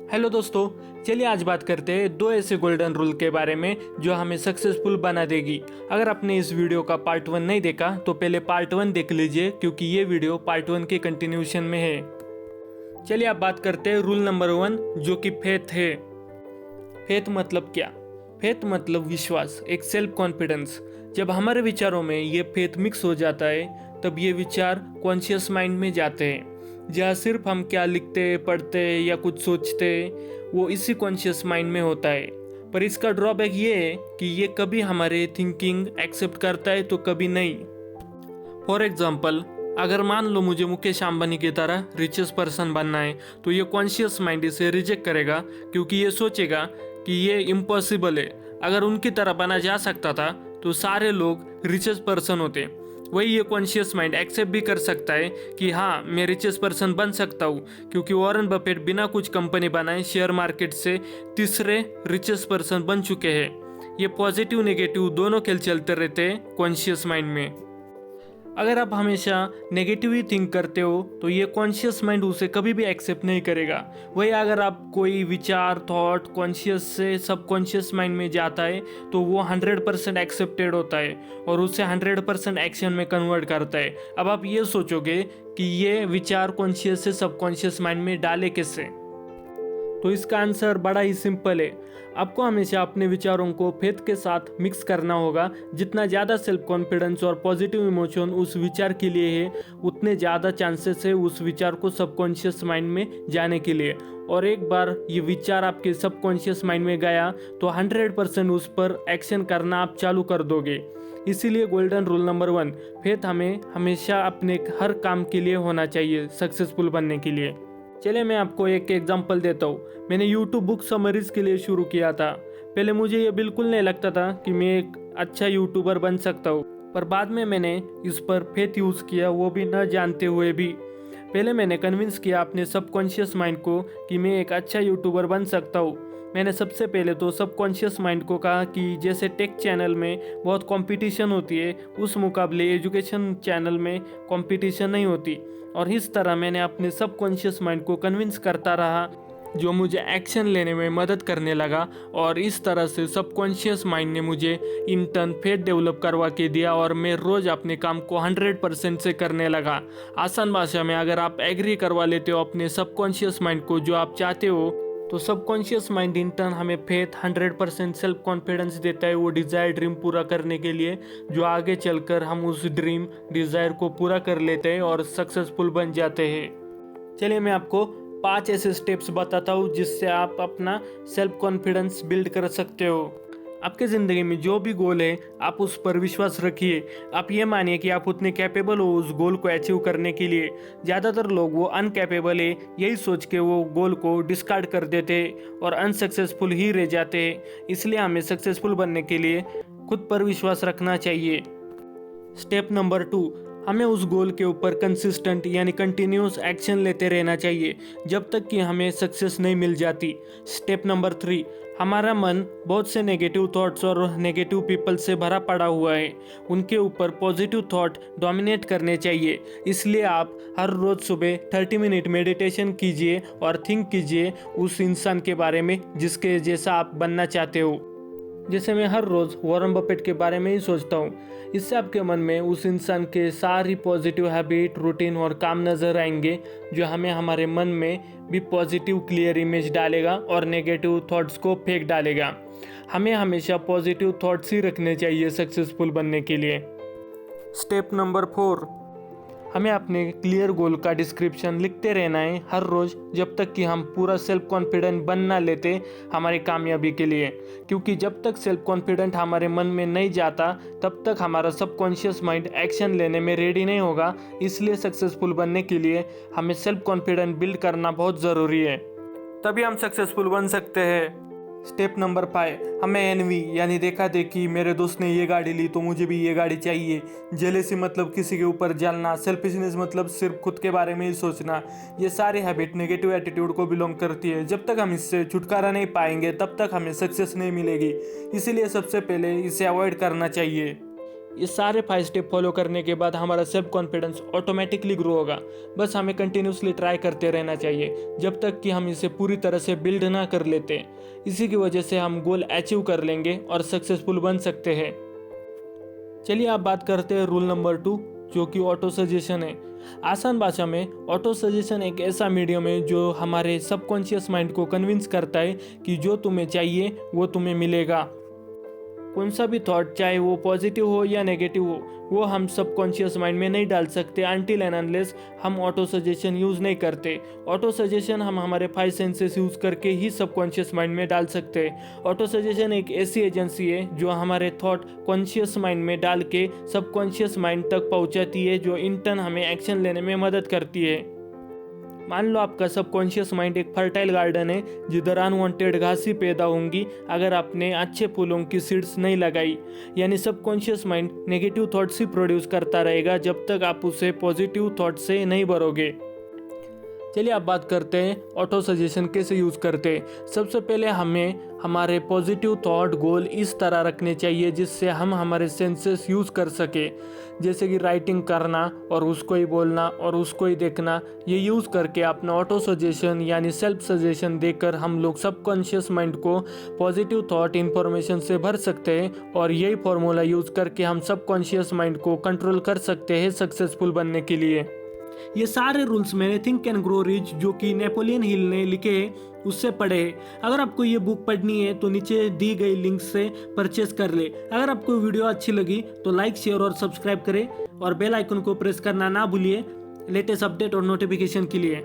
Hello दोस्तों, चलिए आज बात करते हैं दो ऐसे गोल्डन रूल के बारे में जो हमें सक्सेसफुल बना देगी। अगर आपने इस वीडियो का पार्ट 1 नहीं देखा तो पहले पार्ट 1 देख लीजिए, क्योंकि ये वीडियो पार्ट 1 के कंटिन्यूशन में है। चलिए आप बात करते हैं रूल नंबर 1, जो कि फेथ है। फेथ मतलब क्या? फेथ मतलब विश्वास, एक सेल्फ कॉन्फिडेंस। जब हमारे विचारों में ये फेथ मिक्स हो जाता है तब ये विचार कॉन्शियस माइंड में जाते हैं, जहाँ सिर्फ हम क्या लिखते, पढ़ते या कुछ सोचते वो इसी कॉन्शियस माइंड में होता है। पर इसका ड्रॉबैक ये है कि ये कभी हमारे थिंकिंग एक्सेप्ट करता है तो कभी नहीं। फॉर एग्जाम्पल, अगर मान लो मुझे मुकेश अंबानी की तरह रिचेस्ट पर्सन बनना है तो ये कॉन्शियस माइंड इसे रिजेक्ट करेगा, क्योंकि ये सोचेगा कि ये इम्पॉसिबल है। अगर उनकी तरह बना जा सकता था तो सारे लोग रिचेस्ट पर्सन होते। वही ये कॉन्शियस माइंड एक्सेप्ट भी कर सकता है कि हाँ, मैं रिचेस्ट पर्सन बन सकता हूँ, क्योंकि वॉरेन बफेट बिना कुछ कंपनी बनाए शेयर मार्केट से तीसरे रिचेस्ट पर्सन बन चुके हैं। ये पॉजिटिव नेगेटिव दोनों खेल चलते रहते हैं कॉन्शियस माइंड में। अगर आप हमेशा नेगेटिव ही थिंक करते हो तो ये कॉन्शियस माइंड उसे कभी भी एक्सेप्ट नहीं करेगा। वही अगर आप कोई विचार, थॉट कॉन्शियस से सबकॉन्शियस माइंड में जाता है तो वो 100% एक्सेप्टेड होता है और उसे 100% एक्शन में कन्वर्ट करता है। अब आप ये सोचोगे कि ये विचार कॉन्शियस से सबकॉन्शियस माइंड में डाले कैसे? तो इसका आंसर बड़ा ही सिंपल है। आपको हमेशा अपने विचारों को फेथ के साथ मिक्स करना होगा। जितना ज़्यादा सेल्फ कॉन्फिडेंस और पॉजिटिव इमोशन उस विचार के लिए है, उतने ज़्यादा चांसेस है उस विचार को सबकॉन्शियस माइंड में जाने के लिए। और एक बार ये विचार आपके सबकॉन्शियस माइंड में गया तो 100% उस पर एक्शन करना आप चालू कर दोगे। इसीलिए गोल्डन रूल नंबर 1, फेथ हमें हमेशा अपने हर काम के लिए होना चाहिए सक्सेसफुल बनने के लिए। चलिए मैं आपको एक एग्जांपल देता हूँ। मैंने यूट्यूब बुक समरीज के लिए शुरू किया था। पहले मुझे ये बिल्कुल नहीं लगता था कि मैं एक अच्छा यूट्यूबर बन सकता हूँ, पर बाद में मैंने इस पर फेथ यूज़ किया, वो भी न जानते हुए भी। पहले मैंने कन्विंस किया अपने सबकॉन्शियस माइंड को कि मैं एक अच्छा यूट्यूबर बन सकता हूँ। मैंने सबसे पहले तो सबकॉन्शियस माइंड को कहा कि जैसे टेक चैनल में बहुत कंपटीशन होती है, उस मुकाबले एजुकेशन चैनल में कंपटीशन नहीं होती। और इस तरह मैंने अपने सबकॉन्शियस माइंड को कन्विंस करता रहा, जो मुझे एक्शन लेने में मदद करने लगा। और इस तरह से सबकॉन्शियस माइंड ने मुझे इन टर्न फेथ डेवलप करवा के दिया और मैं रोज़ अपने काम को 100% से करने लगा। आसान भाषा में अगर आप एग्री करवा लेते हो अपने सबकॉन्शियस माइंड को जो आप चाहते हो, तो सबकॉन्शियस माइंड इन टर्न हमें फेथ, 100% सेल्फ कॉन्फिडेंस देता है वो डिज़ायर ड्रीम पूरा करने के लिए, जो आगे चलकर हम उस ड्रीम डिज़ायर को पूरा कर लेते हैं और सक्सेसफुल बन जाते हैं। चलिए मैं आपको 5 ऐसे स्टेप्स बताता हूँ जिससे आप अपना सेल्फ कॉन्फिडेंस बिल्ड कर सकते हो। आपके ज़िंदगी में जो भी गोल है आप उस पर विश्वास रखिए। आप ये मानिए कि आप उतने कैपेबल हो उस गोल को अचीव करने के लिए। ज़्यादातर लोग वो अनकैपेबल है यही सोच के वो गोल को डिस्कार्ड कर देते और अनसक्सेसफुल ही रह जाते हैं। इसलिए हमें सक्सेसफुल बनने के लिए खुद पर विश्वास रखना चाहिए। स्टेप नंबर 2, हमें उस गोल के ऊपर कंसिस्टेंट यानी कंटिन्यूस एक्शन लेते रहना चाहिए जब तक कि हमें सक्सेस नहीं मिल जाती। स्टेप नंबर 3, हमारा मन बहुत से नेगेटिव थॉट्स और नेगेटिव पीपल से भरा पड़ा हुआ है। उनके ऊपर पॉजिटिव थॉट डोमिनेट करने चाहिए। इसलिए आप हर रोज़ सुबह 30 मिनट मेडिटेशन कीजिए और थिंक कीजिए उस इंसान के बारे में जिसके जैसा आप बनना चाहते हो। जैसे मैं हर रोज़ वॉरेन बफेट के बारे में ही सोचता हूँ। इससे आपके मन में उस इंसान के सारी पॉजिटिव हैबिट, रूटीन और काम नज़र आएंगे, जो हमें हमारे मन में भी पॉजिटिव क्लियर इमेज डालेगा और नेगेटिव थॉट्स को फेंक डालेगा। हमें हमेशा पॉजिटिव थॉट्स ही रखने चाहिए सक्सेसफुल बनने के लिए। स्टेप नंबर 4, हमें अपने क्लियर गोल का डिस्क्रिप्शन लिखते रहना है हर रोज़ जब तक कि हम पूरा सेल्फ कॉन्फिडेंट बन ना लेते हमारी कामयाबी के लिए। क्योंकि जब तक सेल्फ कॉन्फिडेंट हमारे मन में नहीं जाता तब तक हमारा सबकॉन्शियस माइंड एक्शन लेने में रेडी नहीं होगा। इसलिए सक्सेसफुल बनने के लिए हमें सेल्फ कॉन्फिडेंट बिल्ड करना बहुत ज़रूरी है, तभी हम सक्सेसफुल बन सकते हैं। स्टेप नंबर 5, हमें एनवी यानी देखा देखी, मेरे दोस्त ने ये गाड़ी ली तो मुझे भी ये गाड़ी चाहिए, जेलेसी मतलब किसी के ऊपर जलना, सेल्फिशनेस मतलब सिर्फ खुद के बारे में ही सोचना, ये सारी हैबिट नेगेटिव एटीट्यूड को बिलोंग करती है। जब तक हम इससे छुटकारा नहीं पाएंगे तब तक हमें सक्सेस नहीं मिलेगी। इसीलिए सबसे पहले इसे अवॉइड करना चाहिए। ये सारे 5 स्टेप फॉलो करने के बाद हमारा सेल्फ कॉन्फिडेंस ऑटोमेटिकली ग्रो होगा। बस हमें कंटिन्यूसली ट्राई करते रहना चाहिए जब तक कि हम इसे पूरी तरह से बिल्ड ना कर लेते। इसी की वजह से हम गोल अचीव कर लेंगे और सक्सेसफुल बन सकते हैं। चलिए आप बात करते हैं रूल नंबर 2, जो कि ऑटो सजेशन है। आसान भाषा में ऑटो सजेशन एक ऐसा मीडियम है जो हमारे सबकॉन्शियस माइंड को कन्विंस करता है कि जो तुम्हें चाहिए वो तुम्हें मिलेगा। कौन सा भी थॉट, चाहे वो पॉजिटिव हो या नेगेटिव हो, वो हम सबकॉन्शियस माइंड में नहीं डाल सकते अनटिल एंड अनलेस हम ऑटो सजेशन यूज़ नहीं करते। ऑटो सजेशन हम हमारे 5 सेंसेस यूज़ करके ही सबकॉन्शियस माइंड में डाल सकते हैं। ऑटो सजेशन एक ऐसी एजेंसी है जो हमारे थॉट कॉन्शियस माइंड में डाल के सबकॉन्शियस माइंड तक पहुंचाती है, जो इन टर्न हमें एक्शन लेने में मदद करती है। मान लो आपका सबकॉन्शियस माइंड एक फर्टाइल गार्डन है जिधर अनवांटेड घास ही पैदा होंगी अगर आपने अच्छे फूलों की सीड्स नहीं लगाई। यानी सबकॉन्शियस माइंड नेगेटिव थॉट्स ही प्रोड्यूस करता रहेगा जब तक आप उसे पॉजिटिव थॉट से नहीं भरोगे। चलिए अब बात करते हैं ऑटो सजेशन कैसे यूज़ करते हैं। सबसे पहले हमें हमारे पॉजिटिव थॉट गोल इस तरह रखने चाहिए जिससे हम हमारे सेंसेस यूज़ कर सके, जैसे कि राइटिंग करना और उसको ही बोलना और उसको ही देखना। ये यूज़ करके अपना ऑटो सजेशन यानी सेल्फ सजेशन देकर हम लोग सबकॉन्शियस माइंड को पॉजिटिव थॉट इन्फॉर्मेशन से भर सकते हैं और यही फॉर्मूला यूज़ करके हम सबकॉन्शियस माइंड को कंट्रोल कर सकते हैं सक्सेसफुल बनने के लिए। ये सारे रूल्स मैंने थिंक एंड ग्रो रिच, जो कि नेपोलियन हिल ने लिखे हैं, उससे पढ़े हैं। अगर आपको ये बुक पढ़नी है तो नीचे दी गई लिंक से परचेस कर ले। अगर आपको वीडियो अच्छी लगी तो लाइक, शेयर और सब्सक्राइब करें और बेल आइकन को प्रेस करना ना भूलिए लेटेस्ट अपडेट और नोटिफिकेशन के लिए।